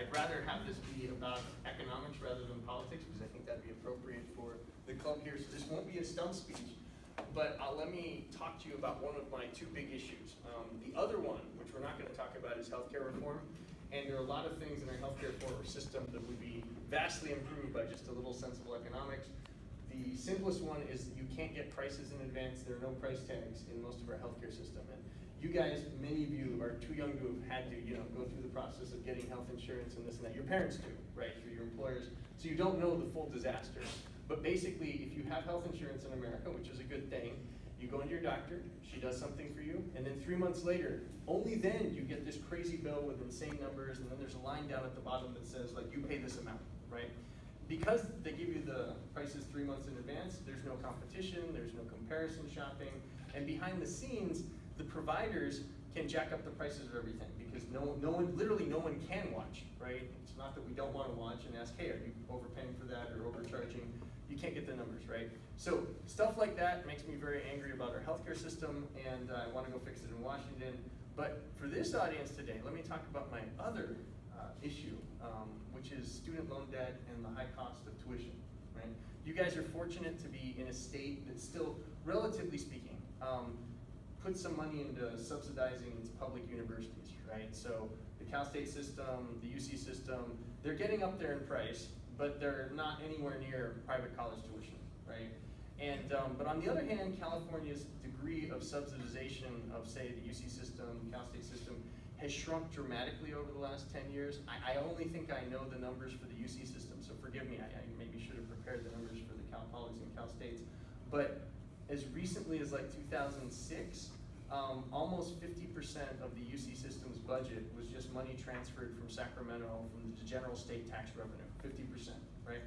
I'd rather have this be about economics rather than politics, because I think that'd be appropriate for the club here. So this won't be a stump speech, but let me talk to you about one of my two big issues. The other one, which we're not going to talk about, is healthcare reform. And there are a lot of things in our healthcare reform system that would be vastly improved by just a little sensible economics. The simplest one is you can't get prices in advance. There are no price tags in most of our healthcare system. And you guys, many of you are too young to have had to, go through the process of getting health insurance and this and that. Your parents do, right, through your employers. So you don't know the full disaster. But basically, if you have health insurance in America, which is a good thing, you go into your doctor, she does something for you, and then 3 months later, only then you get this crazy bill with insane numbers, and then there's a line down at the bottom that says, like, you pay this amount, right? Because they give you the prices 3 months in advance, there's no competition, there's no comparison shopping, and behind the scenes, the providers can jack up the prices of everything because literally no one can watch, right? It's not that we don't want to watch and ask, hey, are you overpaying for that or overcharging? You can't get the numbers, right? So stuff like that makes me very angry about our healthcare system, and I want to go fix it in Washington. But for this audience today, let me talk about my other issue, which is student loan debt and the high cost of tuition, right? You guys are fortunate to be in a state that still, relatively speaking, put some money into subsidizing its public universities, right? So the Cal State system, the UC system, they're getting up there in price, but they're not anywhere near private college tuition, right? And but on the other hand, California's degree of subsidization of, say, the UC system, Cal State system, has shrunk dramatically over the last 10 years. I only think I know the numbers for the UC system, so forgive me, I maybe should have prepared the numbers for the Cal Polys and Cal States. But as recently as like 2006, almost 50% of the UC system's budget was just money transferred from Sacramento from the general state tax revenue, 50%, right?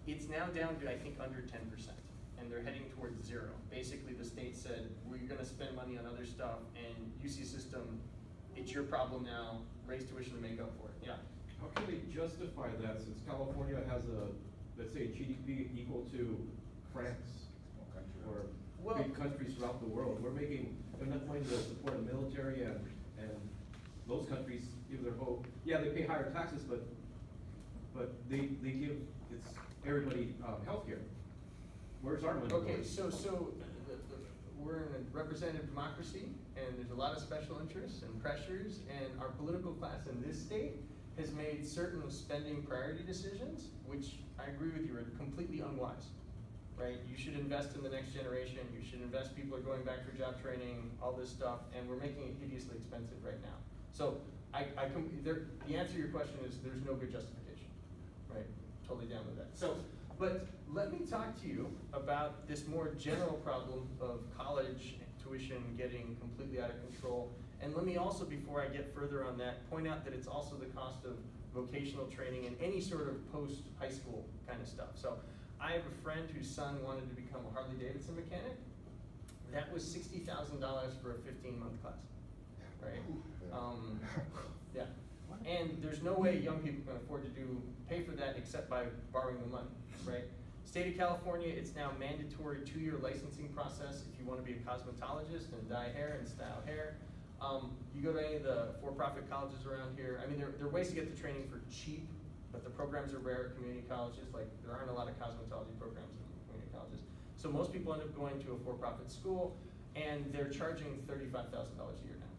It's now down to, I think, under 10%, and they're heading towards zero. Basically, the state said, we're gonna spend money on other stuff, and UC system, it's your problem now, raise tuition to make up for it, yeah. How can they justify that since California has a, let's say, GDP equal to France or big countries throughout the world? We're making enough money to support the military, and those countries give their whole, yeah, they pay higher taxes, but they give everybody health care. Where's our money? Okay, so we're in a representative democracy, and there's a lot of special interests and pressures, and our political class in this state has made certain spending priority decisions, which I agree with you are completely unwise, right? You should invest in the next generation, you should invest, people are going back for job training, all this stuff, and we're making it hideously expensive right now. So the answer to your question is there's no good justification, right? Totally down with that. So, but let me talk to you about this more general problem of college tuition getting completely out of control. And let me also, before I get further on that, point out that it's also the cost of vocational training and any sort of post-high school kind of stuff. So I have a friend whose son wanted to become a Harley-Davidson mechanic. That was $60,000 for a 15-month class, right? Yeah. And there's no way young people can afford to pay for that except by borrowing the money, right? State of California, it's now mandatory 2-year licensing process if you want to be a cosmetologist and dye hair and style hair. You go to any of the for-profit colleges around here, I mean, there are ways to get the training for cheap, but the programs are rare at community colleges. Like, there aren't a lot of cosmetology programs in community colleges. So most people end up going to a for-profit school, and they're charging $35,000 a year now.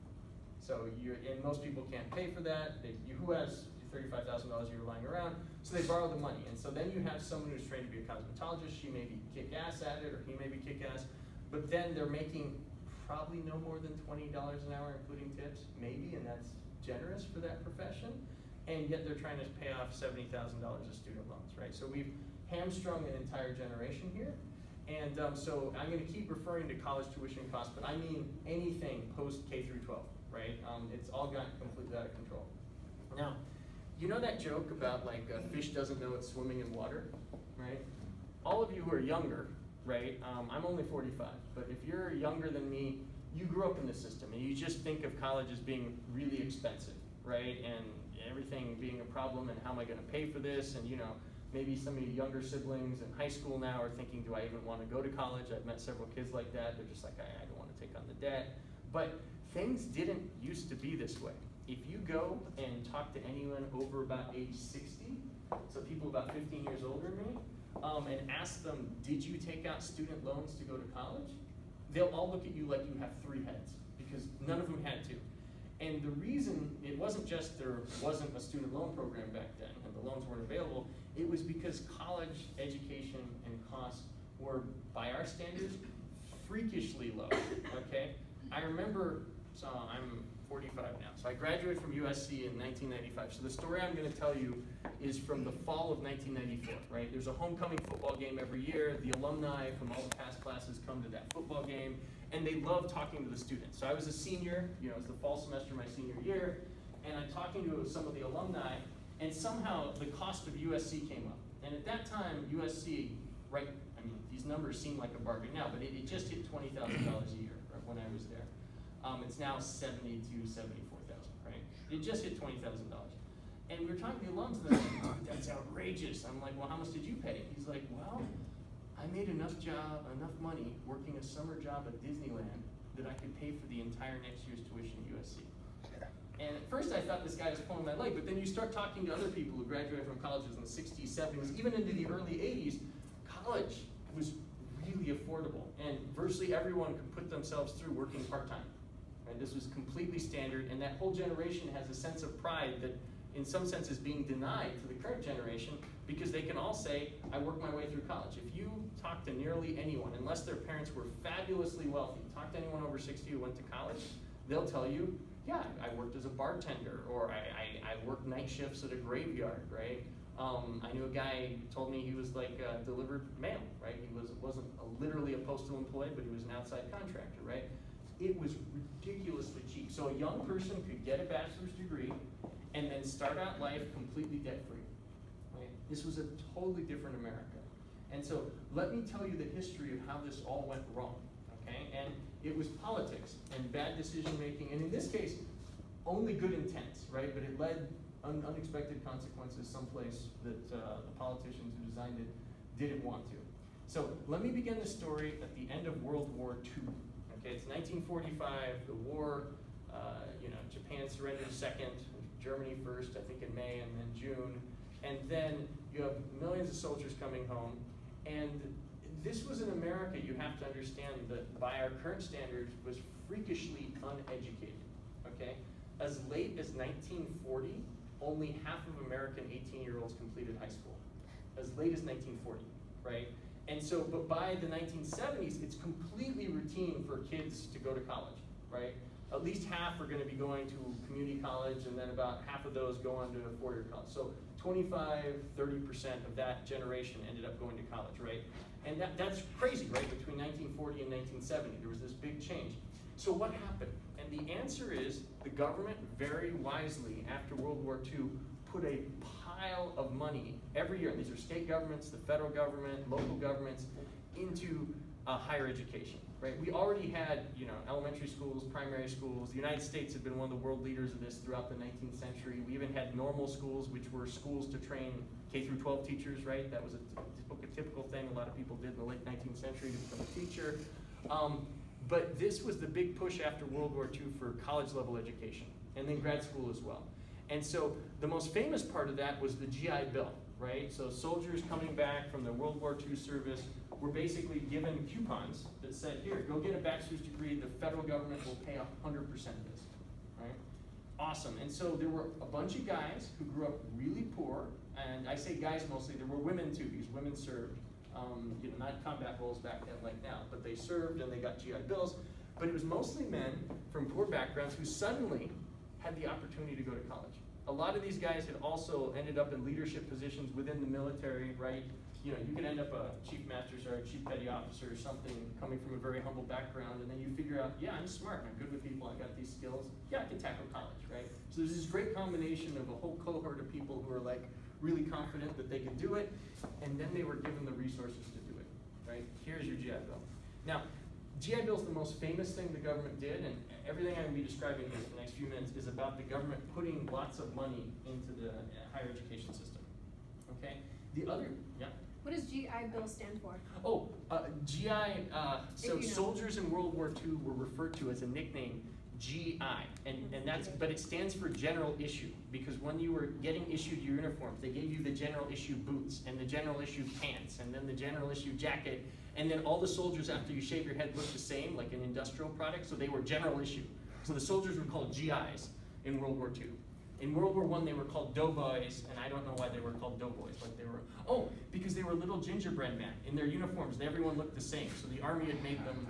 So and most people can't pay for that. Who has $35,000 a year lying around? So they borrow the money. And so then you have someone who's trained to be a cosmetologist. She may be kick-ass at it, or he may be kick-ass. But then they're making probably no more than $20 an hour, including tips, maybe, and that's generous for that profession. And yet they're trying to pay off $70,000 of student loans, right? So we've hamstrung an entire generation here. And so I'm going to keep referring to college tuition costs, but I mean anything post K through 12, right? It's all gotten completely out of control. Now, you know that joke about like a fish doesn't know it's swimming in water, right? All of you who are younger, right? I'm only 45, but if you're younger than me, you grew up in this system, and you just think of college as being really expensive, right? And everything being a problem, and how am I going to pay for this? And maybe some of your younger siblings in high school now are thinking, do I even want to go to college? I've met several kids like that. They're just like, I don't want to take on the debt. But things didn't used to be this way. if you go and talk to anyone over about age 60, so people about 15 years older than me, and ask them, did you take out student loans to go to college? They'll all look at you like you have 3 heads, because none of them had to. And the reason, it wasn't just there wasn't a student loan program back then and the loans weren't available, it was because college education and costs were, by our standards, freakishly low, okay? I remember, so I'm 45 now, so I graduated from USC in 1995. So the story I'm gonna tell you is from the fall of 1994, right? There's a homecoming football game every year. The alumni from all the past classes come to that football game, and they love talking to the students. So I was a senior, you know, it was the fall semester of my senior year, and I'm talking to some of the alumni, and somehow the cost of USC came up. And at that time, USC, right, I mean, these numbers seem like a bargain now, but it just hit $20,000 a year, right, when I was there. It's now $72,000, $74,000, right? It just hit $20,000. And we were talking to the alums, and they're like, oh, that's outrageous. I'm like, well, how much did you pay? He's like, well, I made enough money working a summer job at Disneyland that I could pay for the entire next year's tuition at USC. And at first I thought this guy was pulling my leg, but then you start talking to other people who graduated from colleges in the 60s, 70s, even into the early 80s, college was really affordable. And virtually everyone could put themselves through working part-time. Right? This was completely standard, and that whole generation has a sense of pride that in some sense is being denied to the current generation, because they can all say, I worked my way through college. If you talk to nearly anyone, unless their parents were fabulously wealthy, talk to anyone over 60 who went to college, they'll tell you, yeah, I worked as a bartender, or I worked night shifts at a graveyard, right? I knew a guy who told me he was like delivered mail, right? He wasn't literally a postal employee, but he was an outside contractor, right? It was ridiculously cheap. So a young person could get a bachelor's degree and then start out life completely debt-free, right? This was a totally different America. And so let me tell you the history of how this all went wrong, okay? And it was politics and bad decision-making, and in this case, only good intents, right? But it led unexpected consequences someplace that the politicians who designed it didn't want to. So let me begin the story at the end of World War II. Okay, it's 1945, the war, you know, Japan surrendered second, Germany first, I think in May, and then June. And then you have millions of soldiers coming home. And this was an America, you have to understand, that by our current standards was freakishly uneducated, okay? As late as 1940, only half of American 18-year-olds completed high school. As late as 1940, right? And so, but by the 1970s, it's completely routine for kids to go to college, right? At least half are going to be going to community college, and then about half of those go on to a four-year college. So 25, 30% of that generation ended up going to college, right? And that's crazy, right? Between 1940 and 1970, there was this big change. So what happened? And the answer is the government very wisely, after World War II, put a pile of money every year, and these are state governments, the federal government, local governments, into higher education, right? We already had, you know, elementary schools, primary schools. The United States had been one of the world leaders of this throughout the 19th century. We even had normal schools, which were schools to train K through 12 teachers, right? That was a typical thing a lot of people did in the late 19th century to become a teacher. But this was the big push after World War II for college level education, and then grad school as well. And so the most famous part of that was the GI Bill, right? So soldiers coming back from the World War II service were basically given coupons that said, here, go get a bachelor's degree, the federal government will pay 100% of this, right? Awesome. And so there were a bunch of guys who grew up really poor, and I say guys mostly, there were women too, because women served, you know, not combat roles back then like now, but they served and they got GI Bills. But it was mostly men from poor backgrounds who suddenly had the opportunity to go to college. A lot of these guys had also ended up in leadership positions within the military, right? You know, you could end up a chief master sergeant, chief petty officer, or something, coming from a very humble background, and then you figure out, yeah, I'm smart, I'm good with people, I got these skills, yeah, I can tackle college, right? So there's this great combination of a whole cohort of people who are like really confident that they could do it, and then they were given the resources to do it, right? Here's your GI Bill. Now, GI Bill is the most famous thing the government did, and everything I'm going to be describing here for the next few minutes is about the government putting lots of money into the higher education system, okay? The other, yeah? What does GI Bill stand for? Oh, GI, so you know. soldiers in World War II were referred to as a nickname, GI, and that's, but it stands for general issue, because when you were getting issued your uniforms, they gave you the general issue boots, and the general issue pants, and then the general issue jacket, and then all the soldiers after you shave your head looked the same, like an industrial product, so they were general issue. So the soldiers were called GIs in World War II. In World War I, they were called doughboys, and I don't know why they were called doughboys, but they were, oh, because they were little gingerbread men. In their uniforms, everyone looked the same, so the army had made them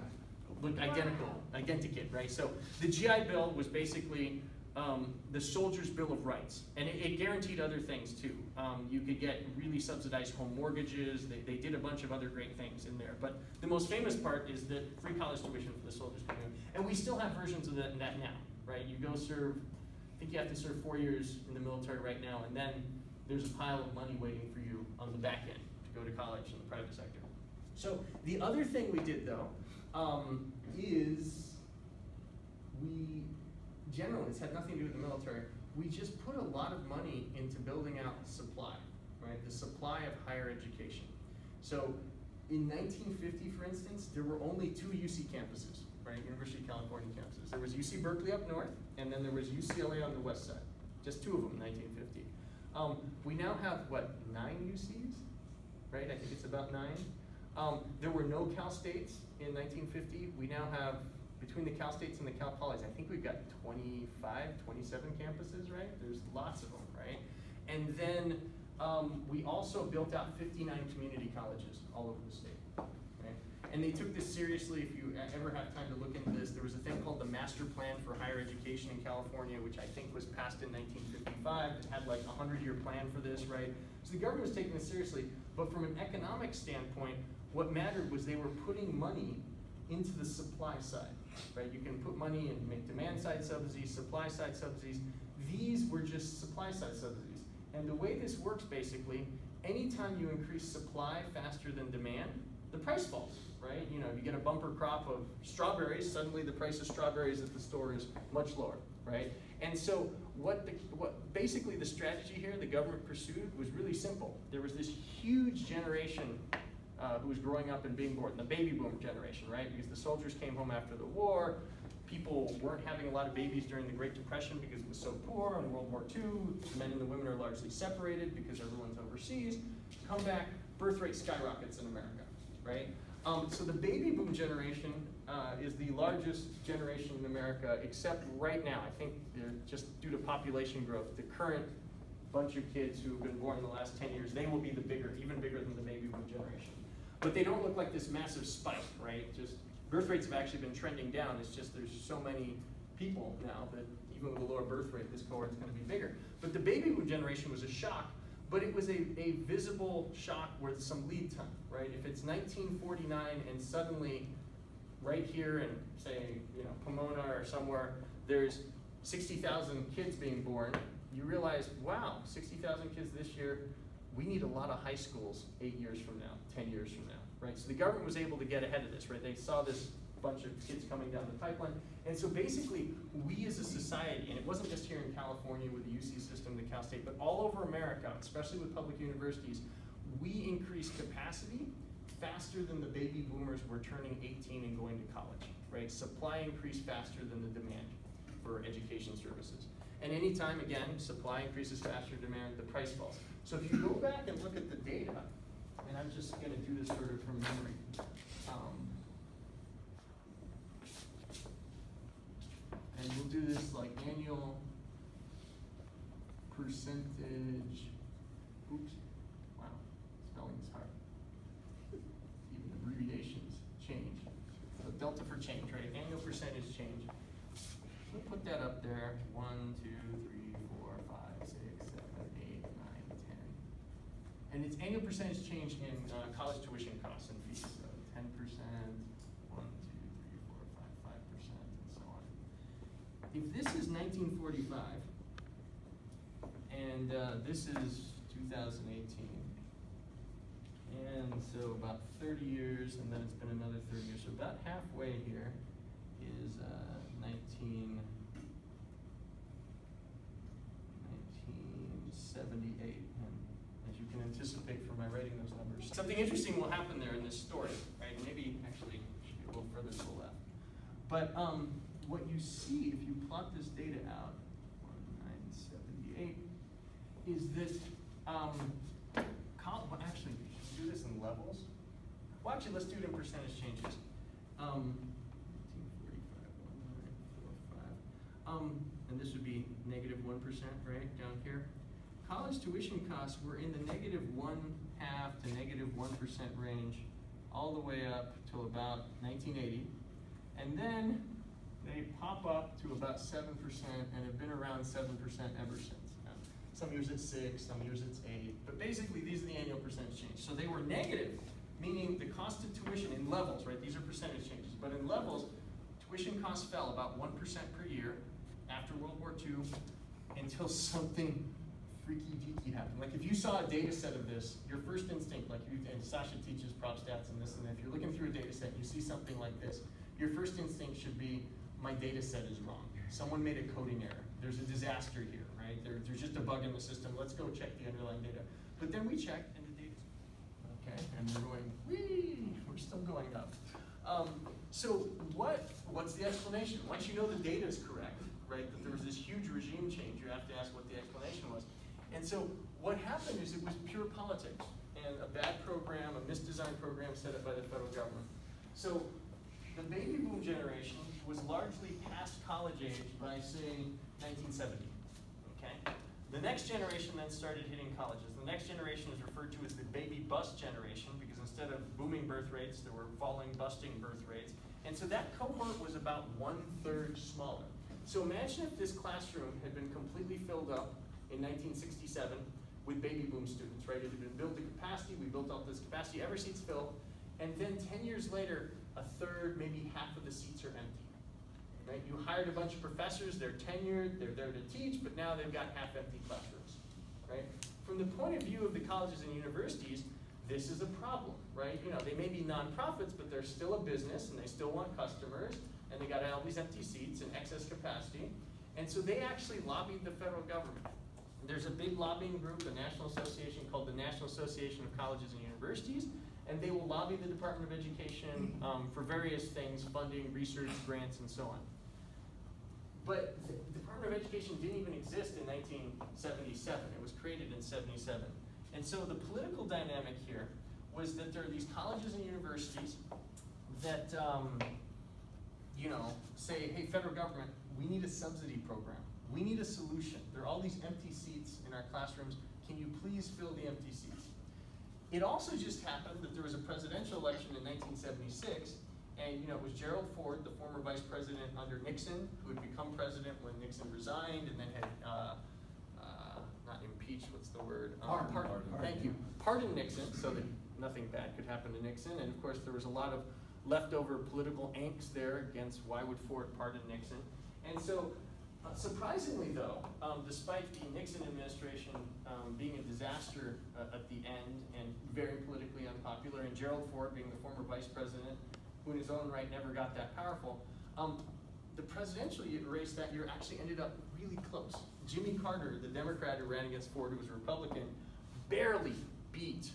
look identikit, right? So the GI Bill was basically the soldier's Bill of Rights, and it guaranteed other things too. You could get really subsidized home mortgages. They did a bunch of other great things in there, but the most famous part is the free college tuition for the soldiers coming in. And we still have versions of that now, right? You go serve, I think you have to serve 4 years in the military right now, and then there's a pile of money waiting for you on the back end to go to college in the private sector. So the other thing we did though, is we generally, it's had nothing to do with the military, we just put a lot of money into building out supply, right? The supply of higher education. So in 1950, for instance, there were only 2 UC campuses, right? University of California campuses. There was UC Berkeley up north, and then there was UCLA on the west side. Just 2 of them in 1950. We now have, what, 9 UCs, right? I think it's about 9. There were no Cal States in 1950. We now have, between the Cal States and the Cal Polys, I think we've got 25, 27 campuses, right? There's lots of them, right? And then we also built out 59 community colleges all over the state, right? And they took this seriously. If you ever have time to look into this, there was a thing called the Master Plan for Higher Education in California, which I think was passed in 1955. It had like a 100-year plan for this, right? So the government was taking this seriously, but from an economic standpoint, what mattered was they were putting money into the supply side, right? You can put money and make demand side subsidies, supply side subsidies. These were just supply side subsidies. And the way this works basically, anytime you increase supply faster than demand, the price falls, right? You know, if you get a bumper crop of strawberries, suddenly the price of strawberries at the store is much lower, right? And so what basically the strategy here the government pursued was really simple. There was this huge generation who was growing up and being born, the baby boomer generation, right? Because the soldiers came home after the war, people weren't having a lot of babies during the Great Depression because it was so poor. In World War II, the men and the women are largely separated because everyone's overseas. Come back, birth rate skyrockets in America, right? So the baby boom generation is the largest generation in America, except right now, I think just due to population growth, the current bunch of kids who have been born in the last 10 years, they will be the bigger, even bigger than the baby boom generation. But they don't look like this massive spike, right? Just birth rates have actually been trending down. It's just there's so many people now that even with a lower birth rate, this cohort's going to be bigger. But the baby boom generation was a shock, but it was a visible shock with some lead time, right? If it's 1949 and suddenly right here in, say, you know, Pomona or somewhere, there's 60,000 kids being born, you realize, wow, 60,000 kids this year, we need a lot of high schools 8 years from now, 10 years from now, right? So the government was able to get ahead of this, right? They saw this bunch of kids coming down the pipeline. And so basically, we as a society, and it wasn't just here in California with the UC system, the Cal State, but all over America, especially with public universities, we increased capacity faster than the baby boomers were turning 18 and going to college, right? Supply increased faster than the demand for education services. And anytime, again, supply increases faster than demand, the price falls. So if you go back and look at the data, and I'm just going to do this sort of from memory. And we'll do this like annual percentage. Oops, wow, spelling is hard. Even abbreviations change. So delta for change, right? Annual percentage change. We'll put that up there. 1, 2, 3, 4, 5, 6, 7, 8, 9, 10. And it's annual percentage change in college tuition costs and fees. So 10%, 1, 2, 3, 4, 5, 5%, and so on. If this is 1945, and this is 2018, and so about 30 years, and then it's been another 30 years, so about halfway here is 1978, and as you can anticipate from my writing those numbers, something interesting will happen there in this story, right? Maybe actually should be a little further to the left. But what you see if you plot this data out, 1978, is that, well, actually, we should do this in levels. Well, actually, let's do it in percentage changes. 1945, and this would be -1%, right, down here. College tuition costs were in the -1/2 to -1% range all the way up till about 1980. And then they pop up to about 7% and have been around 7% ever since. Some years it's 6, some years it's 8, but basically these are the annual percentage change. So they were negative, meaning the cost of tuition in levels, right? These are percentage changes, but in levels, tuition costs fell about 1% per year after World War II until something freaky deaky happened. Like if you saw a data set of this, your first instinct, like you, and Sasha teaches prop stats and this and that, if you're looking through a data set and you see something like this, your first instinct should be, my data set is wrong. Someone made a coding error. There's a disaster here, right? There's just a bug in the system. Let's go check the underlying data. But then we checked and the data's okay, and we're going, whee, we're still going up. So what's the explanation? Once you know the data is correct, right, that there was this huge regime change, you have to ask what the explanation was. And so what happened is it was pure politics and a bad program, a misdesigned program set up by the federal government. So the baby boom generation was largely past college age by, say, 1970, okay? The next generation then started hitting colleges. The next generation is referred to as the baby bust generation because instead of booming birth rates, there were falling, busting birth rates. And so that cohort was about 1/3 smaller. So imagine if this classroom had been completely filled up in 1967 with baby boom students, right? It had been built to capacity, we built up this capacity, every seat's filled, and then 10 years later, 1/3, maybe half of the seats are empty. Right? You hired a bunch of professors, they're tenured, they're there to teach, but now they've got half-empty classrooms. Right? From the point of view of the colleges and universities, this is a problem, right? You know, they may be nonprofits, but they're still a business and they still want customers, and they got all these empty seats and excess capacity. And so they actually lobbied the federal government. There's a big lobbying group, the National Association called the National Association of Colleges and Universities, and they will lobby the Department of Education for various things, funding, research, grants, and so on. But the Department of Education didn't even exist in 1977. It was created in 77. And so the political dynamic here was that there are these colleges and universities that, you know, say, hey, federal government, we need a subsidy program. We need a solution. There are all these empty seats in our classrooms. Can you please fill the empty seats? It also just happened that there was a presidential election in 1976, and you know, it was Gerald Ford, the former vice president under Nixon, who had become president when Nixon resigned and then had, not impeached, what's the word? Pardon. Thank you. Pardon Nixon so that nothing bad could happen to Nixon. And of course, there was a lot of leftover political angst there against why would Ford pardon Nixon. And so, surprisingly though, despite the Nixon administration being a disaster at the end and very politically unpopular, and Gerald Ford being the former vice president, who in his own right never got that powerful, the presidential race that year actually ended up really close. Jimmy Carter, the Democrat who ran against Ford, who was a Republican, barely beat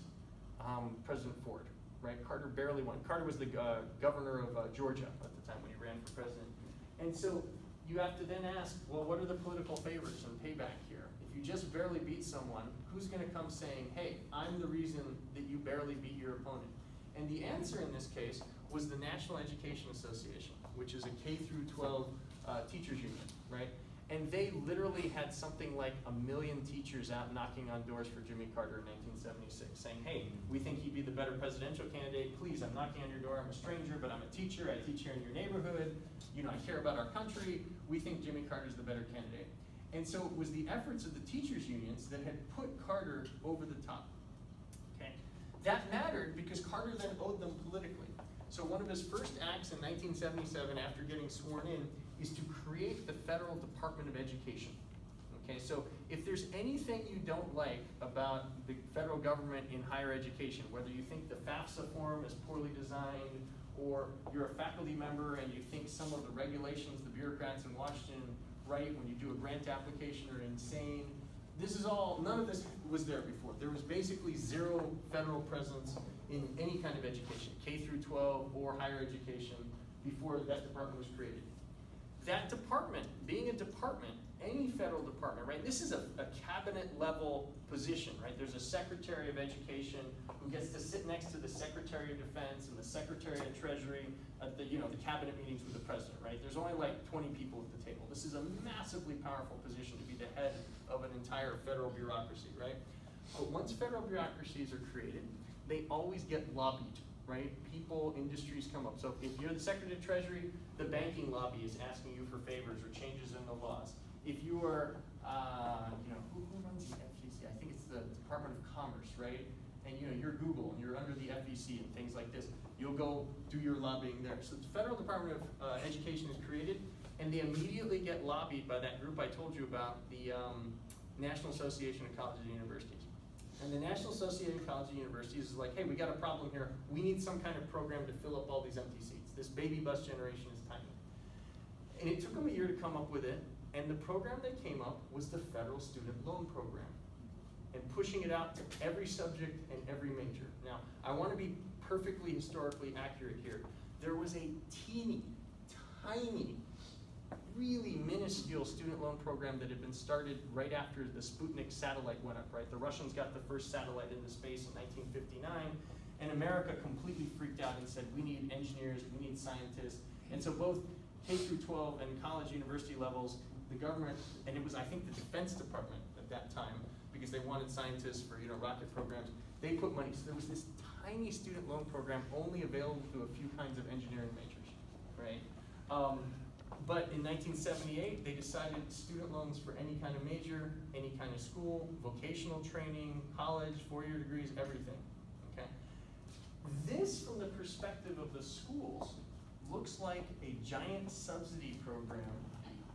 President Ford, right? Carter barely won. Carter was the governor of Georgia at the time when he ran for president. And so you have to then ask, well, what are the political favors and payback here? If you just barely beat someone, who's gonna come saying, hey, I'm the reason that you barely beat your opponent? And the answer in this case was the National Education Association, which is a K-12 teachers union, right? And they literally had something like 1 million teachers out knocking on doors for Jimmy Carter in 1976, saying, hey, we think he'd be the better presidential candidate. Please, I'm knocking on your door. I'm a stranger, but I'm a teacher. I teach here in your neighborhood. You know, I care about our country. We think Jimmy Carter's the better candidate. And so it was the efforts of the teachers unions that had put Carter over the top. Okay? That mattered because Carter then owed them politically. So one of his first acts in 1977 after getting sworn in is to create the Federal Department of Education. Okay, so if there's anything you don't like about the federal government in higher education, whether you think the FAFSA form is poorly designed, or you're a faculty member and you think some of the regulations the bureaucrats in Washington write when you do a grant application are insane, this is all, none of this was there before. There was basically zero federal presence in any kind of education, K through 12 or higher education, before that department was created. that department, being a department, any federal department, right? This is a cabinet level position, right? There's a Secretary of Education who gets to sit next to the Secretary of Defense and the Secretary of Treasury at the, the cabinet meetings with the president, right? There's only like 20 people at the table. This is a massively powerful position to be the head of an entire federal bureaucracy, right? But once federal bureaucracies are created, they always get lobbied, right? People, industries come up. So if you're the Secretary of Treasury, the banking lobby is asking you for favors or changes in the laws. If you are, who runs the FEC? I think it's the Department of Commerce, right? And you're Google and you're under the FEC and things like this. You'll go do your lobbying there. So the Federal Department of Education is created, and they immediately get lobbied by that group I told you about, the National Association of Colleges and Universities. And the National Association of Colleges and Universities is like, hey, we got a problem here. We need some kind of program to fill up all these empty seats. This baby bus generation is tiny. And it took them a year to come up with it. And the program that came up was the Federal Student Loan Program, and pushing it out to every subject and every major. Now, I want to be perfectly historically accurate here. There was a teeny, tiny, really minuscule student loan program that had been started right after the Sputnik satellite went up, right? The Russians got the first satellite into space in 1959, and America completely freaked out and said, we need engineers, we need scientists. And so both K through 12 and college university levels, the government, and it was, I think, the Defense Department at that time, because they wanted scientists for, rocket programs, they put money. So there was this tiny student loan program only available to a few kinds of engineering majors, right? But in 1978, they decided student loans for any kind of major, any kind of school, vocational training, college, 4-year degrees, everything, okay? This, from the perspective of the schools, looks like a giant subsidy program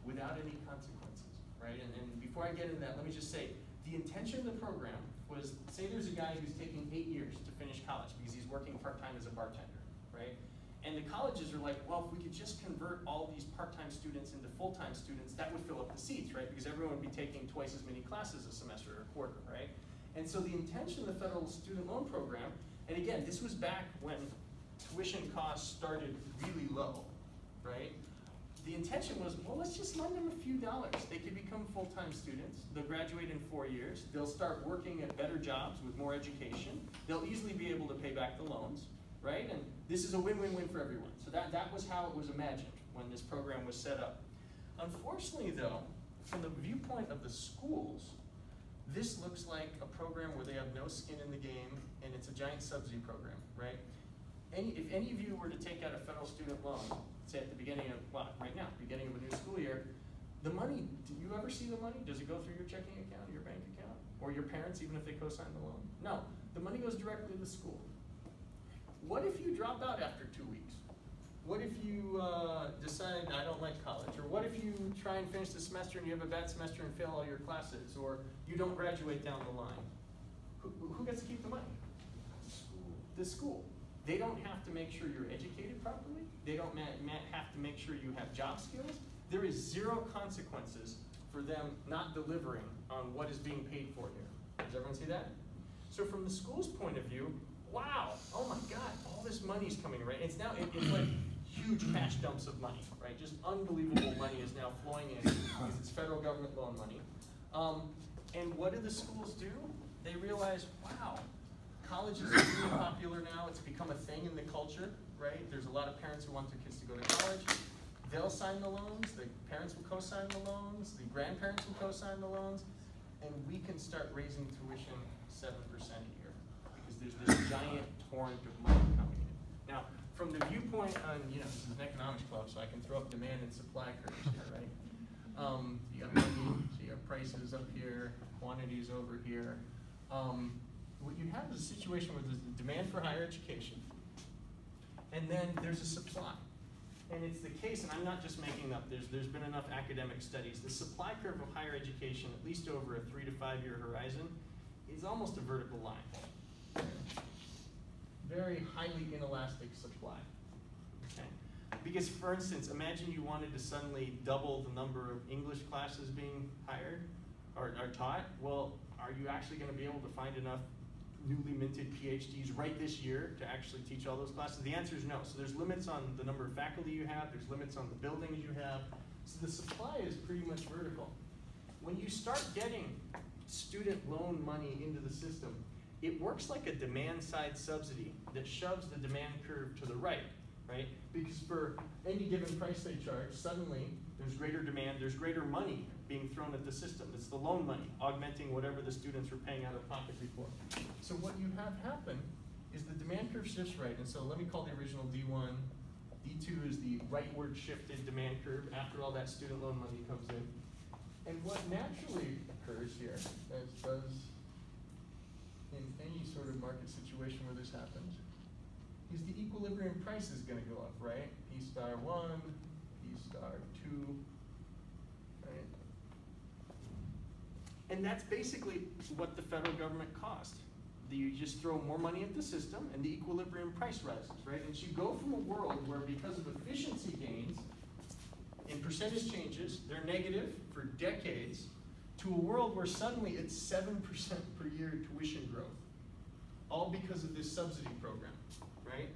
without any consequences, right? And before I get into that, let me just say, the intention of the program was, say there's a guy who's taking 8 years to finish college because he's working part-time as a bartender, right? And the colleges are like, well, if we could just convert all these part-time students into full-time students, that would fill up the seats, right? Because everyone would be taking twice as many classes a semester or a quarter, right? And so the intention of the federal student loan program, and again, this was back when tuition costs started really low, right? The intention was, well, let's just lend them a few dollars. They could become full-time students. They'll graduate in 4 years. They'll start working at better jobs with more education. They'll easily be able to pay back the loans, right? And this is a win-win-win for everyone. So that was how it was imagined when this program was set up. Unfortunately, though, from the viewpoint of the schools, this looks like a program where they have no skin in the game, and it's a giant subsidy program, right? If any of you were to take out a federal student loan, say at the beginning of, well, right now, beginning of a new school year, the money, do you ever see the money? Does it go through your checking account, your bank account, or your parents, even if they co-sign the loan? No, the money goes directly to the school. What if you drop out after 2 weeks? What if you decide, I don't like college? Or what if you try and finish the semester and you have a bad semester and fail all your classes? Or you don't graduate down the line? Who gets to keep the money? The school. The school. They don't have to make sure you're educated properly. They don't have to make sure you have job skills. There is zero consequences for them not delivering on what is being paid for here. Does everyone see that? So from the school's point of view, wow, oh my God, all this money's coming, right? It's now, it's like huge cash dumps of money, right? Just unbelievable money is now flowing in because it's federal government loan money. And what do the schools do? They realize, wow, college is really popular now. It's become a thing in the culture, right? There's a lot of parents who want their kids to go to college. They'll sign the loans. The parents will co-sign the loans. The grandparents will co-sign the loans. And we can start raising tuition 7% a year because there's this giant torrent of money coming in. Now, from the viewpoint on, this is an economics club, so I can throw up demand and supply curves here, right? You got money, so you have prices up here, quantities over here. What you have is a situation where there's a demand for higher education, and then there's a supply. And it's the case, and I'm not just making up, there's been enough academic studies. The supply curve of higher education, at least over a 3 to 5 year horizon, is almost a vertical line. Very highly inelastic supply. Okay? Because for instance, imagine you wanted to suddenly double the number of English classes being hired or taught. Well, are you actually going to be able to find enough newly minted PhDs right this year to actually teach all those classes? The answer is no. So there's limits on the number of faculty you have, there's limits on the buildings you have. So the supply is pretty much vertical. When you start getting student loan money into the system, it works like a demand side subsidy that shoves the demand curve to the right? Because for any given price they charge, suddenly there's greater demand, there's greater money being thrown at the system. It's the loan money, augmenting whatever the students were paying out of pocket before. So what you have happen is the demand curve shifts right, and so let me call the original D1. D2 is the rightward shifted demand curve after all that student loan money comes in. And what naturally occurs here, as does in any sort of market situation where this happens, is the equilibrium price is going to go up, right? P star 1, P star 2, right? And that's basically what the federal government cost. You just throw more money at the system and the equilibrium price rises, right? And so you go from a world where because of efficiency gains in percentage changes, they're negative for decades, to a world where suddenly it's 7% per year tuition growth, all because of this subsidy program, right?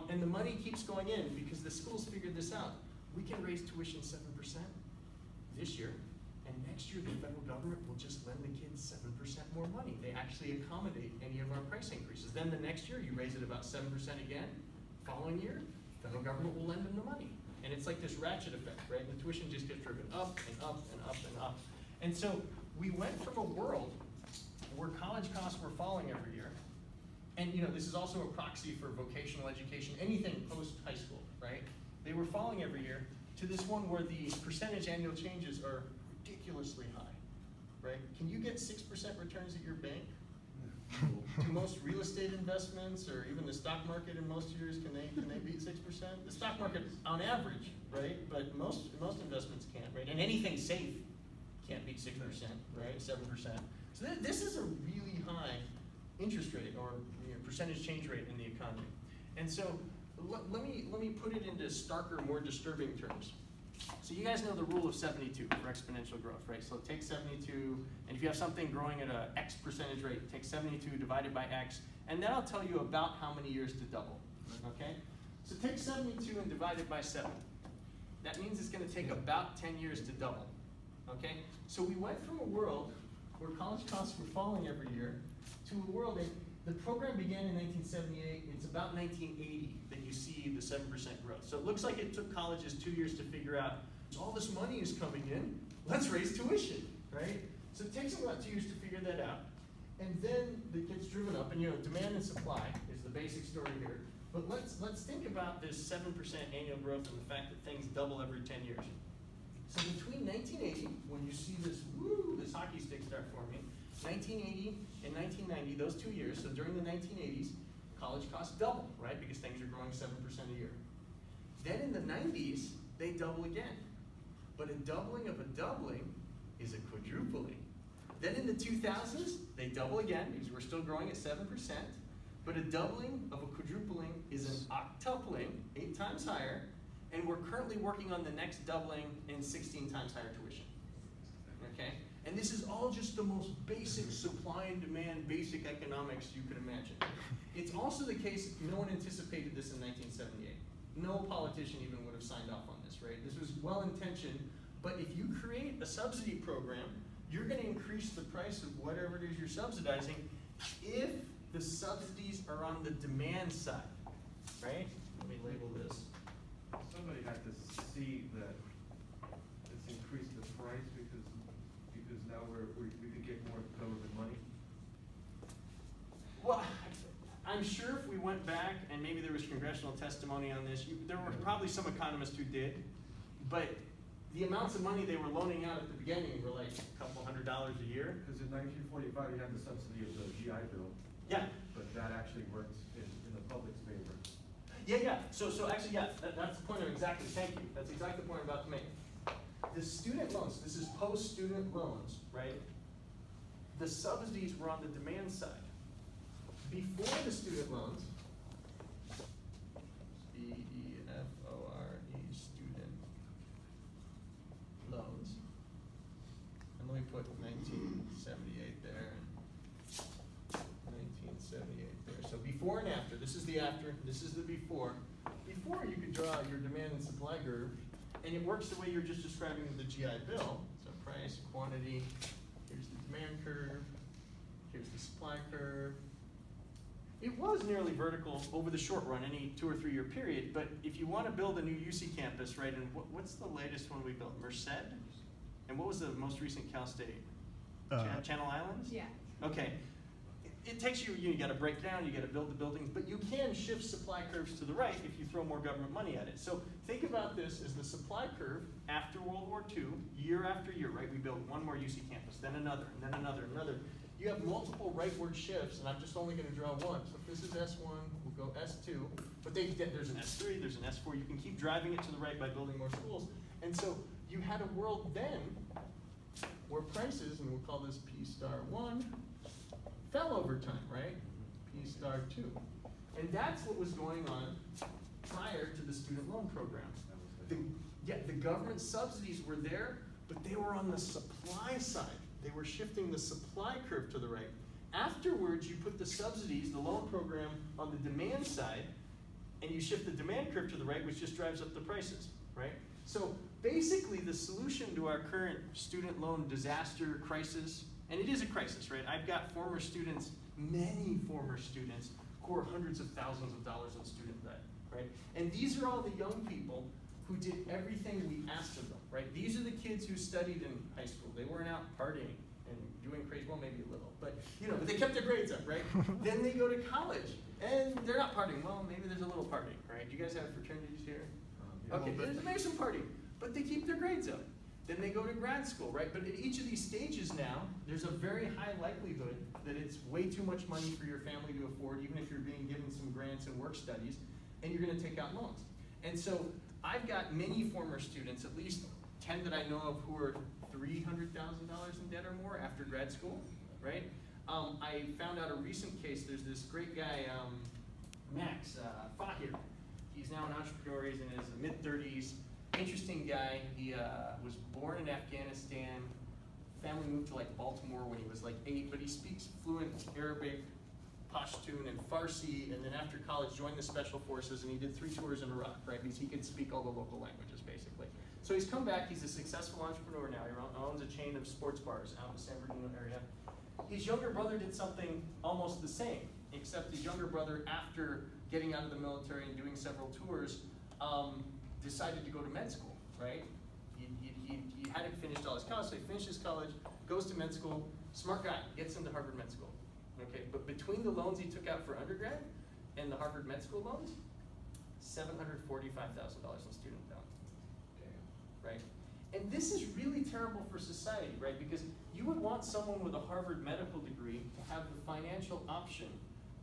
And the money keeps going in because the schools figured this out. We can raise tuition 7% this year, and next year the federal government will just lend the kids 7% more money. They actually accommodate any of our price increases. Then the next year you raise it about 7% again. Following year, the federal government will lend them the money. And it's like this ratchet effect, right? The tuition just gets driven up and up and up and up. And so we went from a world where college costs were falling every year, and this is also a proxy for vocational education, anything post-high school, right? They were falling every year, to this one where the percentage annual changes are ridiculously high, right? Can you get 6% returns at your bank? Do most real estate investments or even the stock market in most years, can they beat 6%? The stock market on average, right? But most investments can't, right? And anything safe can't beat 6%, right? 7%. So this is a really high interest rate or percentage change rate in the economy. And so let me put it into starker, more disturbing terms. So you guys know the rule of 72 for exponential growth, right? So take 72, and if you have something growing at a X percentage rate, take 72 divided by X, and that'll tell you about how many years to double, okay? So take 72 and divide it by 7. That means it's going to take about 10 years to double, okay? So we went from a world where college costs were falling every year to a world, and the program began in 1978, it's about 1980 that you see the 7% growth. So it looks like it took colleges 2 years to figure out, all this money is coming in, let's raise tuition, right? So it takes them about 2 years to figure that out. And then it gets driven up, and demand and supply is the basic story here. But let's think about this 7% annual growth and the fact that things double every 10 years. So between 1980, when you see this, this hockey stick start forming, 1980 and 1990, those 2 years, so during the 1980s, college costs double, right? Because things are growing 7% a year. Then in the 90s, they double again. But a doubling of a doubling is a quadrupling. Then in the 2000s, they double again because we're still growing at 7%. But a doubling of a quadrupling is an octupling, 8 times higher. And we're currently working on the next doubling in 16 times higher tuition. Okay? And this is all just the most basic supply and demand, basic economics you could imagine. It's also the case, no one anticipated this in 1978. No politician even would have signed off on this, right? This was well-intentioned, but if you create a subsidy program, you're going to increase the price of whatever it is you're subsidizing if the subsidies are on the demand side, right? Let me label this. Somebody had to see that it's increased the price because now we could get more government money. Well, I'm sure if we went back and maybe there was congressional testimony on this, there were probably some economists who did, but the amounts of money they were loaning out at the beginning were like a couple $100 a year. Because in 1945 you had the subsidy of the GI Bill. Yeah. But that actually worked in the public's favor. Yeah. So actually, yeah, that's the point of exactly, thank you. That's exactly the point I'm about to make. The student loans, this is post-student loans, right? The subsidies were on the demand side. Before the student loans, B-E-F-O-R-E, student loans, and let me put 1978 there, 1978. before and after. This is the after, this is the before. Before, you could draw your demand and supply curve, and it works the way you're just describing the GI Bill. So price, quantity, here's the demand curve, here's the supply curve. It was nearly vertical over the short run, any 2 or 3 year period, but if you want to build a new UC campus, right, and what's the latest one we built? Merced? And what was the most recent Cal State? Channel Islands? Yeah. Okay. It takes you got to break down, you got to build the buildings, but you can shift supply curves to the right if you throw more government money at it. So think about this as the supply curve after World War II, year after year, right? We built one more UC campus, then another, and then another, another. You have multiple rightward shifts, and I'm just only going to draw one. So if this is S1, we'll go S2, but there's an S3, there's an S4. You can keep driving it to the right by building more schools. And so you had a world then where prices, and we'll call this P star 1, fell over time, right? P star 2. And that's what was going on prior to the student loan program. The government subsidies were there, but they were on the supply side. They were shifting the supply curve to the right. Afterwards, you put the subsidies, the loan program, on the demand side, and you shift the demand curve to the right, which just drives up the prices, right? So basically, the solution to our current student loan disaster crisis, and it is a crisis, right? I've got former students, many former students, who are hundreds of thousands of dollars in student debt, right? And these are all the young people who did everything we asked of them, right? These are the kids who studied in high school. They weren't out partying and doing crazy, well, maybe a little, but but they kept their grades up, right? Then they go to college, and they're not partying. Well, maybe there's a little partying, right? Do you guys have fraternities here? Okay, there's maybe some partying, but they keep their grades up. Then they go to grad school, right? But at each of these stages now, there's a very high likelihood that it's way too much money for your family to afford, even if you're being given some grants and work studies, and you're going to take out loans. And so I've got many former students, at least 10 that I know of, who are $300,000 in debt or more after grad school, right? I found out a recent case. There's this great guy, Max Fahir. He's now an entrepreneur. He's in his mid-30s. Interesting guy. He was born in Afghanistan. Family moved to like Baltimore when he was like 8, but he speaks fluent Arabic, Pashtun, and Farsi, and then after college joined the Special Forces, and he did 3 tours in Iraq, right? Because he could speak all the local languages, basically. So he's come back. He's a successful entrepreneur now. He owns a chain of sports bars out in the San Bernardino area. His younger brother did something almost the same, except his younger brother, after getting out of the military and doing several tours, decided to go to med school, right? He hadn't finished all his college, so he finished his college, goes to med school, smart guy, gets into Harvard Med School. Okay, but between the loans he took out for undergrad and the Harvard Med School loans, $745,000 in student debt, right? And this is really terrible for society, right? Because you would want someone with a Harvard medical degree to have the financial option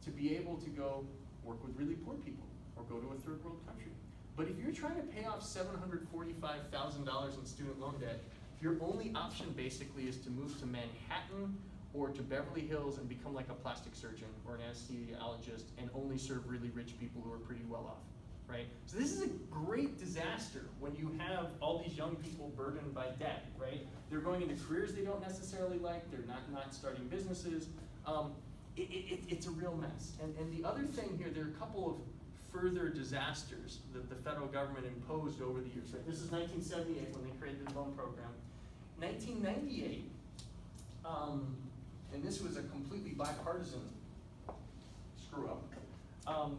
to be able to go work with really poor people or go to a third world country. But if you're trying to pay off $745,000 in student loan debt, your only option basically is to move to Manhattan or to Beverly Hills and become like a plastic surgeon or an anesthesiologist and only serve really rich people who are pretty well off, right? So this is a great disaster when you have all these young people burdened by debt, right? They're going into careers they don't necessarily like, they're not starting businesses. It's a real mess. And the other thing here, there are a couple of further disasters that the federal government imposed over the years. Right? This is 1978 when they created the loan program. 1998, and this was a completely bipartisan screw up.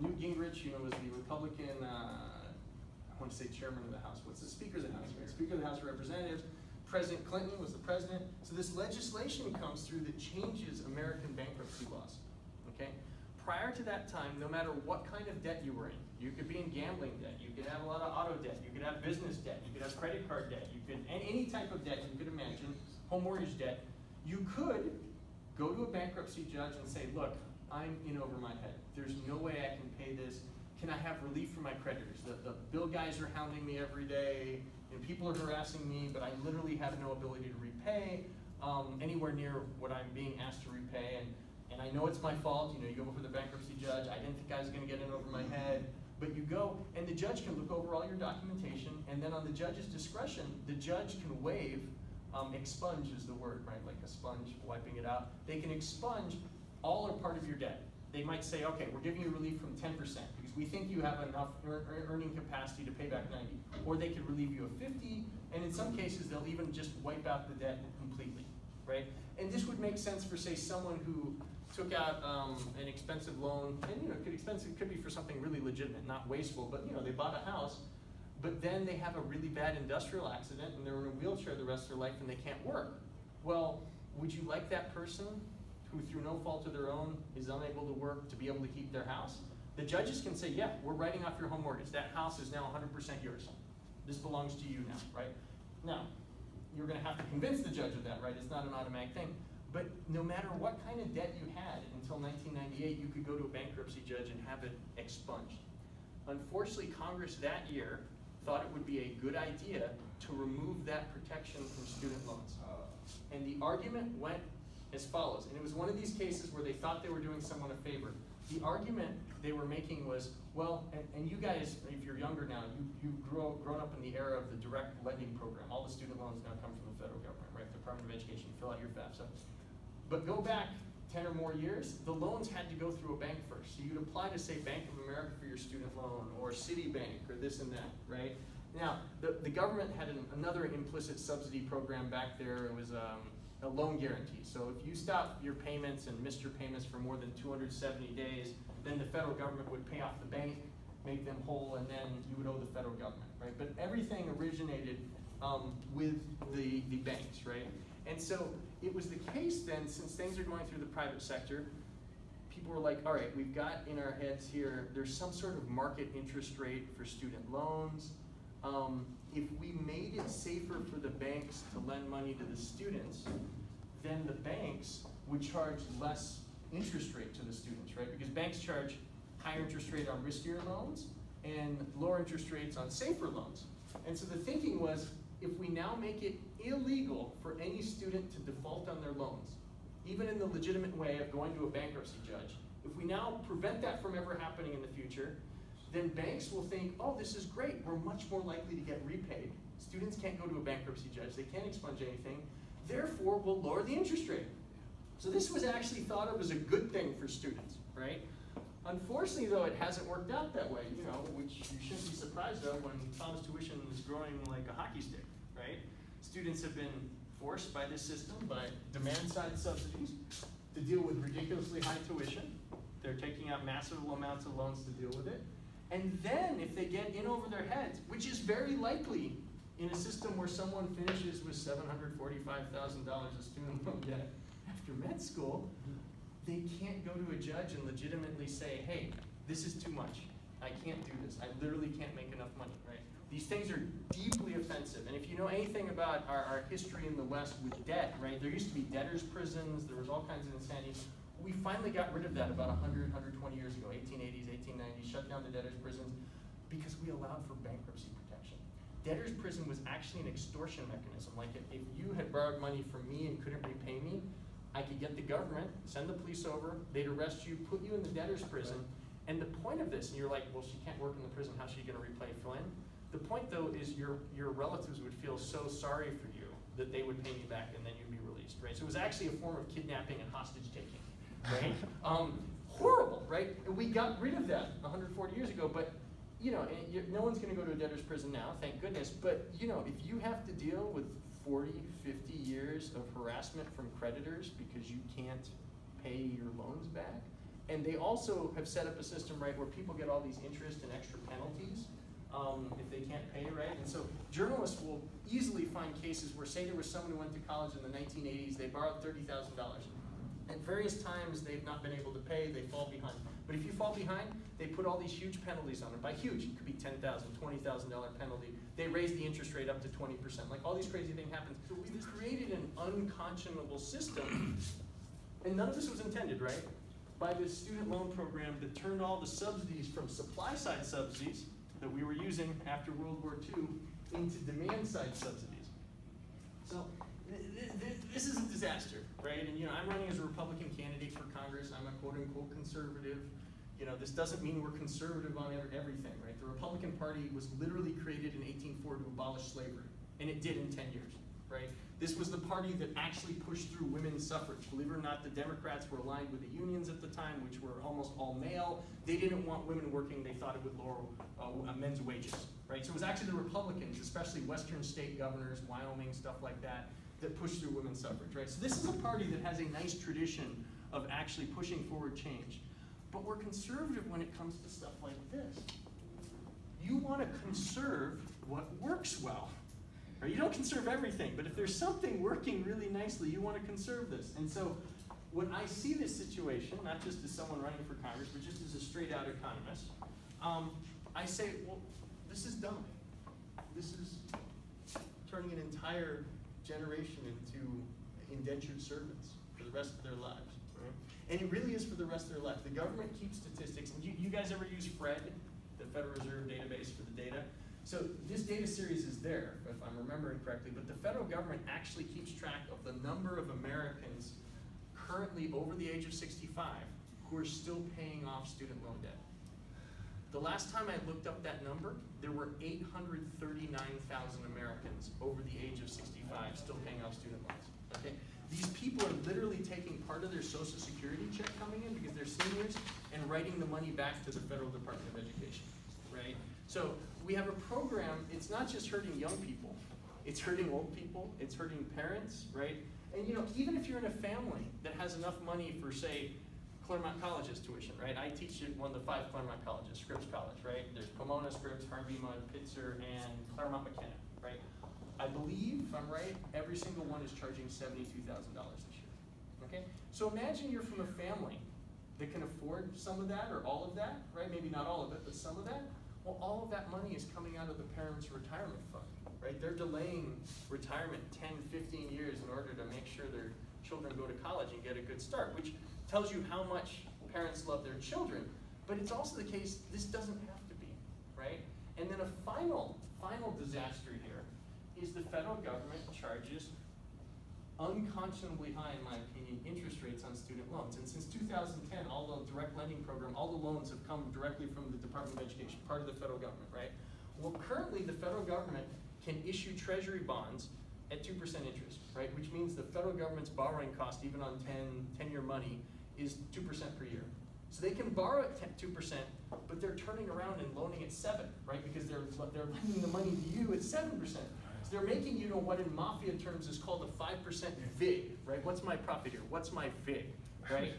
Newt Gingrich, was the Republican, I want to say chairman of the House. What's the Speaker of the House? Right? Speaker of the House of Representatives. President Clinton was the president. So this legislation comes through that changes American bankruptcy laws, okay? Prior to that time, no matter what kind of debt you were in, you could be in gambling debt, you could have a lot of auto debt, you could have business debt, you could have credit card debt, you could, any type of debt you could imagine, home mortgage debt, you could go to a bankruptcy judge and say, look, I'm in over my head. There's no way I can pay this. Can I have relief from my creditors? The bill guys are hounding me every day, and people are harassing me, but I literally have no ability to repay anywhere near what I'm being asked to repay. And I know it's my fault. You go before the bankruptcy judge. I didn't think I was going to get in over my head. But you go, and the judge can look over all your documentation, and then on the judge's discretion, the judge can waive, expunge is the word, right? Like a sponge wiping it out. They can expunge all or part of your debt. they might say, okay, we're giving you relief from 10% because we think you have enough earning capacity to pay back 90. Or they could relieve you of 50, and in some cases they'll even just wipe out the debt completely, right? And this would make sense for, say, someone who took out an expensive loan, and it could be for something really legitimate, not wasteful, but they bought a house, but then they have a really bad industrial accident and they're in a wheelchair the rest of their life and they can't work. Well, would you like that person who through no fault of their own is unable to work to be able to keep their house? The judges can say, yeah, we're writing off your home mortgage. That house is now 100% yours. This belongs to you now, right? Now, you're gonna have to convince the judge of that, right? It's not an automatic thing. But no matter what kind of debt you had until 1998, you could go to a bankruptcy judge and have it expunged. Unfortunately, Congress that year thought it would be a good idea to remove that protection from student loans. And the argument went as follows, and it was one of these cases where they thought they were doing someone a favor. The argument they were making was, well, and you guys, if you're younger now, you've grown up in the era of the direct lending program. All the student loans now come from the federal government, right? Department of Education, fill out your FAFSA. But go back 10 or more years, the loans had to go through a bank first. So you'd apply to, say, Bank of America for your student loan, or Citibank, or this and that, right? Now, the government had another implicit subsidy program back there. It was a loan guarantee. So if you stopped your payments and missed your payments for more than 270 days, then the federal government would pay off the bank, make them whole, and then you would owe the federal government, right? But everything originated with the banks, right? And so it was the case then, since things are going through the private sector, people were like, all right, we've got in our heads here, there's some sort of market interest rate for student loans. If we made it safer for the banks to lend money to the students, then the banks would charge less interest rate to the students, right? Because banks charge higher interest rate on riskier loans and lower interest rates on safer loans. And so the thinking was, if we now make it illegal for any student to default on their loans, even in the legitimate way of going to a bankruptcy judge, if we now prevent that from ever happening in the future, then banks will think, oh, this is great. We're much more likely to get repaid. Students can't go to a bankruptcy judge. They can't expunge anything. Therefore, we'll lower the interest rate. So this was actually thought of as a good thing for students, right? Unfortunately, though, it hasn't worked out that way, which you shouldn't be surprised of when Tom's tuition is growing like a hockey stick, right? Students have been forced by this system, by demand-side subsidies, to deal with ridiculously high tuition. They're taking out massive amounts of loans to deal with it. And then if they get in over their heads, which is very likely in a system where someone finishes with $745,000 of student loan debt after med school, they can't go to a judge and legitimately say, hey, this is too much. I can't do this. I literally can't make enough money, right? These things are deeply offensive. And if you know anything about our history in the West with debt, right, there used to be debtors' prisons, there was all kinds of insanity. We finally got rid of that about 100, 120 years ago, 1880s, 1890s, shut down the debtors' prisons because we allowed for bankruptcy protection. Debtors' prison was actually an extortion mechanism. Like if you had borrowed money from me and couldn't repay me, I could get the government, send the police over, they'd arrest you, put you in the debtor's prison. And the point of this, and you're like, well, she can't work in the prison, how's she gonna repay Flynn? The point though is your relatives would feel so sorry for you that they would pay you back and then you'd be released, right? So it was actually a form of kidnapping and hostage taking, right? Horrible, right? We got rid of that 140 years ago, but no one's gonna go to a debtor's prison now, thank goodness, but if you have to deal with 40, 50 years of harassment from creditors because you can't pay your loans back, and they also have set up a system, right, where people get all these interest and extra penalties if they can't pay, right? And so journalists will easily find cases where, say there was someone who went to college in the 1980s, they borrowed $30,000. At various times, they've not been able to pay, they fall behind. But if you fall behind, they put all these huge penalties on it. By huge, it could be $10,000, $20,000 penalty. They raise the interest rate up to 20%. Like all these crazy things happen. So we've created an unconscionable system, and none of this was intended, right? By this student loan program that turned all the subsidies from supply-side subsidies that we were using after World War II into demand-side subsidies. So this is a disaster, right? And I'm running as a Republican candidate for Congress. I'm a quote-unquote conservative. This doesn't mean we're conservative on everything, right? The Republican Party was literally created in 1804 to abolish slavery, and it did in 10 years. right? This was the party that actually pushed through women's suffrage. Believe it or not, the Democrats were aligned with the unions at the time, which were almost all male. They didn't want women working. They thought it would lower men's wages, right? So it was actually the Republicans, especially Western state governors, Wyoming, stuff like that, that pushed through women's suffrage, right? So this is a party that has a nice tradition of actually pushing forward change. But we're conservative when it comes to stuff like this. You want to conserve what works well. Right? You don't conserve everything, but if there's something working really nicely, you want to conserve this. And so when I see this situation, not just as someone running for Congress, but just as a straight out economist, I say, well, this is dumb. This is turning an entire generation into indentured servants for the rest of their lives. Right? And it really is for the rest of their life. The government keeps statistics. And you guys ever use FRED, the Federal Reserve database for the data? So this data series is there, if I'm remembering correctly, but the federal government actually keeps track of the number of Americans currently over the age of 65 who are still paying off student loan debt. The last time I looked up that number, there were 839,000 Americans over the age of 65 still paying off student loans. Okay? These people are literally taking part of their Social Security check coming in because they're seniors and writing the money back to the Federal Department of Education, right? So we have a program, it's not just hurting young people, it's hurting old people, it's hurting parents, right? And you know, even if you're in a family that has enough money for, say, Claremont College's tuition, right? I teach at one of the 5 Claremont colleges, Scripps College, right? There's Pomona, Scripps, Harvey-Mudd, Pitzer, and Claremont McKenna, right? I believe, if I'm right, every single one is charging $72,000 this year, okay? So imagine you're from a family that can afford some of that or all of that, right? Maybe not all of it, but some of that. Well, all of that money is coming out of the parents' retirement fund, right? They're delaying retirement 10, 15 years in order to make sure their children go to college and get a good start, which tells you how much parents love their children. But it's also the case, this doesn't have to be, right? And then a final disaster here is the federal government charges unconscionably high, in my opinion, interest rates on student loans. And since 2010, all the direct lending program, all the loans have come directly from the Department of Education, part of the federal government, right? Well, currently the federal government can issue treasury bonds at 2% interest, right? Which means the federal government's borrowing cost, even on 10-year money, is 2% per year. So they can borrow at 2%, but they're turning around and loaning at 7%, right? Because they're lending the money to you at 7%. So they're making, you know, what in mafia terms is called a 5% VIG, right? What's my profit here? What's my VIG, right?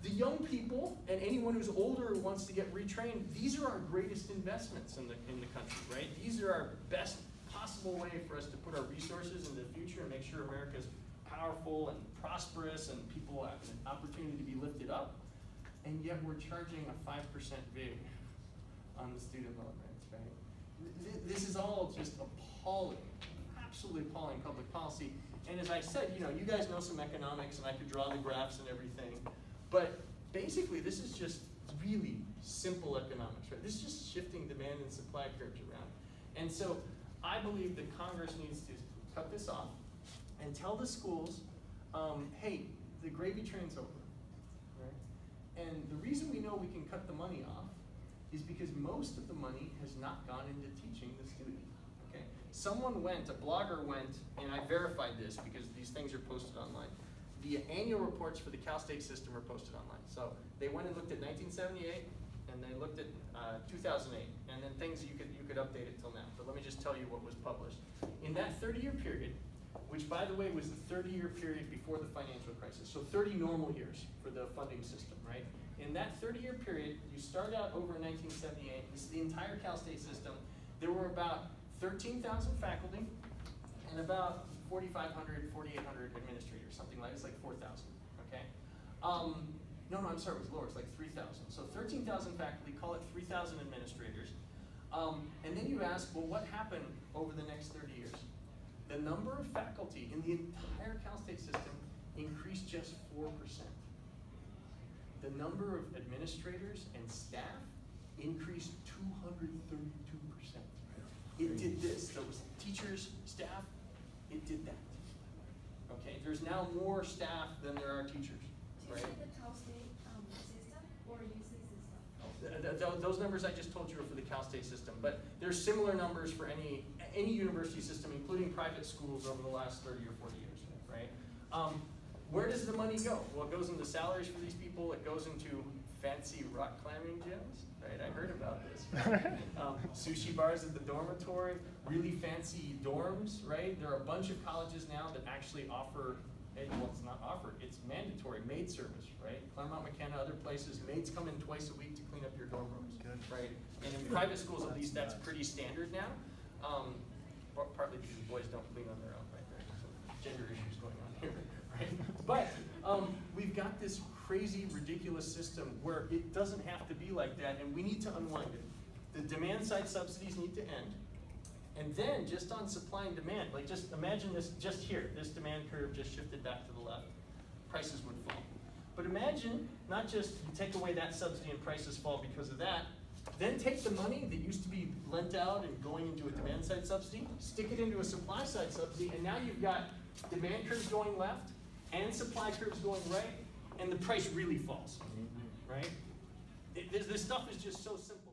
The young people and anyone who's older who wants to get retrained, these are our greatest investments in the country, right? These are our best possible way for us to put our resources in the future and make sure America's powerful and prosperous and people have an opportunity to be lifted up. And yet we're charging a 5% VIG on the student loan rates, right? This is all just appalling, absolutely appalling public policy. And as I said, you know, you guys know some economics and I could draw the graphs and everything, but basically this is just really simple economics, right? This is just shifting demand and supply curves around. And so I believe that Congress needs to cut this off and tell the schools, hey, the gravy train's over, right? And the reason we know we can cut the money off is because most of the money has not gone into teaching the student, okay? Someone went, a blogger went, and I verified this because these things are posted online. The annual reports for the Cal State system are posted online. So they went and looked at 1978, and they looked at 2008, and then things you could update it till now. But let me just tell you what was published. In that 30-year period, which by the way was the 30-year period before the financial crisis, so 30 normal years for the funding system, right? In that 30-year period, you start out over in 1978, this is the entire Cal State system, there were about 13,000 faculty and about 4,500, 4,800 administrators, something like, it's like 4,000, okay? No, I'm sorry, it was lower, it's like 3,000. So 13,000 faculty, call it 3,000 administrators. And then you ask, well, what happened over the next 30 years? The number of faculty in the entire Cal State system increased just 4%. The number of administrators and staff increased 232%. It did this. There was teachers, staff, it did that. Okay, there's now more staff than there are teachers. Do you say the Cal State system or UC system? Those numbers I just told you are for the Cal State system, but there's similar numbers for any university system, including private schools over the last 30 or 40 years, right? Where does the money go? Well, it goes into salaries for these people. It goes into fancy rock climbing gyms, right? I heard about this. Right? Sushi bars at the dormitory, really fancy dorms, right? There are a bunch of colleges now that actually offer, well, it's not offered, it's mandatory maid service, right? Claremont McKenna, other places, maids come in twice a week to clean up your dorm rooms, right? And in private schools, at least, that's pretty standard now. Partly because boys don't clean on their own, right? There's some gender issues going on here, right? But we've got this crazy, ridiculous system where it doesn't have to be like that, and we need to unwind it. The demand side subsidies need to end. And then just on supply and demand, like just imagine this just here, this demand curve just shifted back to the left, prices would fall. But imagine not just you take away that subsidy and prices fall because of that, then take the money that used to be lent out and going into a demand side subsidy, stick it into a supply side subsidy, and now you've got demand curves going left and supply curves going right, and the price really falls, right? This stuff is just so simple.